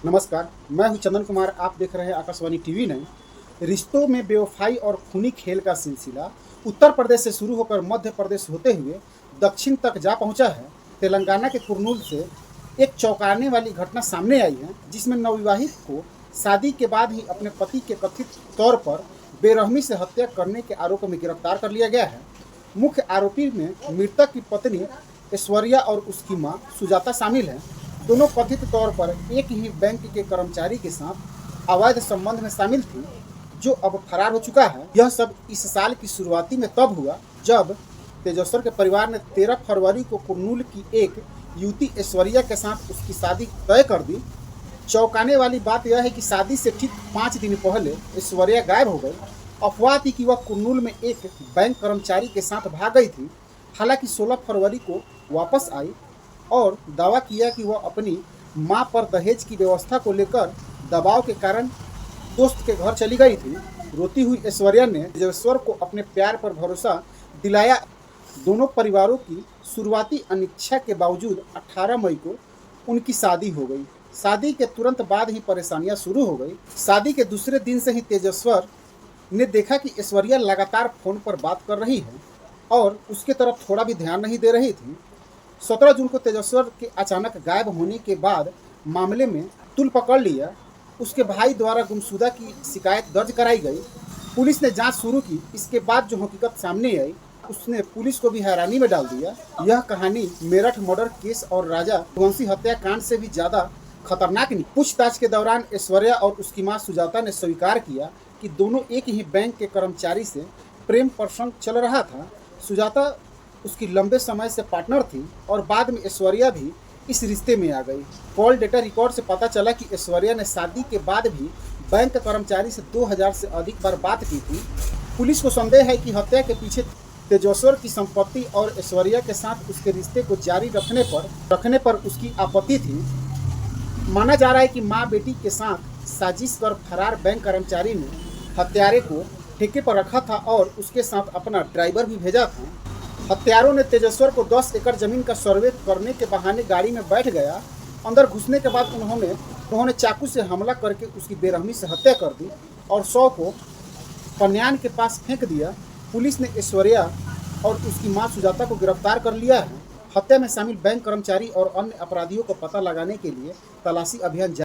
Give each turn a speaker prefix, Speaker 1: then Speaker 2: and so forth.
Speaker 1: नमस्कार, मैं हूं चंदन कुमार। आप देख रहे हैं आकाशवाणी टीवी 9। रिश्तों में बेवफाई और खूनी खेल का सिलसिला उत्तर प्रदेश से शुरू होकर मध्य प्रदेश होते हुए दक्षिण तक जा पहुंचा है। तेलंगाना के कुर्नूल से एक चौंकाने वाली घटना सामने आई है, जिसमें नवविवाहित को शादी के बाद ही अपने पति के कथित तौर पर बेरहमी से हत्या करने के आरोप में गिरफ्तार कर लिया गया है। मुख्य आरोपी में मृतक की पत्नी ऐश्वर्या और उसकी मां सुजाता शामिल हैं। दोनों कथित तौर पर एक ही बैंक के कर्मचारी के साथ अवैध संबंध में शामिल थी, जो अब फरार हो चुका है। यह सब इस साल की शुरुआती में तब हुआ जब तेजस्वर के परिवार ने 13 फरवरी को कुर्नूल की एक युवती ऐश्वर्या के साथ उसकी शादी तय कर दी। चौंकाने वाली बात यह है कि शादी से ठीक 5 दिन पहले ऐश्वर्या गायब हो गई। अफवाह थी कि वह कुर्नूल में एक बैंक कर्मचारी के साथ भाग गई थी। हालांकि 16 फरवरी को वापस आई और दावा किया कि वह अपनी मां पर दहेज की व्यवस्था को लेकर दबाव के कारण दोस्त के घर चली गई थी। रोती हुई ऐश्वर्या ने तेजस्वर को अपने प्यार पर भरोसा दिलाया। दोनों परिवारों की शुरुआती अनिच्छा के बावजूद 18 मई को उनकी शादी हो गई। शादी के तुरंत बाद ही परेशानियां शुरू हो गई। शादी के दूसरे दिन से ही तेजस्वर ने देखा कि ऐश्वर्या लगातार फोन पर बात कर रही है और उसके तरफ थोड़ा भी ध्यान नहीं दे रही थी। 17 जून को तेजस्वर के अचानक गायब होने के बाद मामले में तूल पकड़ लिया। उसके भाई द्वारा गुमशुदा की शिकायत दर्ज कराई गई। पुलिस ने जांच शुरू की। इसके बाद जो हकीकत सामने आई उसने पुलिस को भी हैरानी में डाल दिया। यह कहानी मेरठ मर्डर केस और राजा रघुवंशी हत्याकांड से भी ज्यादा खतरनाक नहीं। पूछताछ के दौरान ऐश्वर्या और उसकी मां सुजाता ने स्वीकार किया कि दोनों एक ही बैंक के कर्मचारी से प्रेम प्रसंग चल रहा था। सुजाता उसकी लंबे समय से पार्टनर थी और बाद में ऐश्वर्या भी इस रिश्ते में आ गई। कॉल डेटा रिकॉर्ड से पता चला कि ऐश्वर्या ने शादी के बाद भी बैंक कर्मचारी से 2000 से अधिक बार बात की थी। पुलिस को संदेह है कि हत्या के पीछे तेजस्वर की संपत्ति और ऐश्वर्या के साथ उसके रिश्ते को जारी रखने पर उसकी आपत्ति थी। माना जा रहा है कि मां बेटी के साथ साजिश कर फरार बैंक कर्मचारी ने हत्यारे को ठेके पर रखा था और उसके साथ अपना ड्राइवर भी भेजा था। हत्यारों ने तेजस्वर को 10 एकड़ जमीन का सर्वे करने के बहाने गाड़ी में बैठ गया। अंदर घुसने के बाद उन्होंने चाकू से हमला करके उसकी बेरहमी से हत्या कर दी और शव को पन्यान के पास फेंक दिया। पुलिस ने ऐश्वर्या और उसकी मां सुजाता को गिरफ्तार कर लिया है। हत्या में शामिल बैंक कर्मचारी और अन्य अपराधियों को पता लगाने के लिए तलाशी अभियान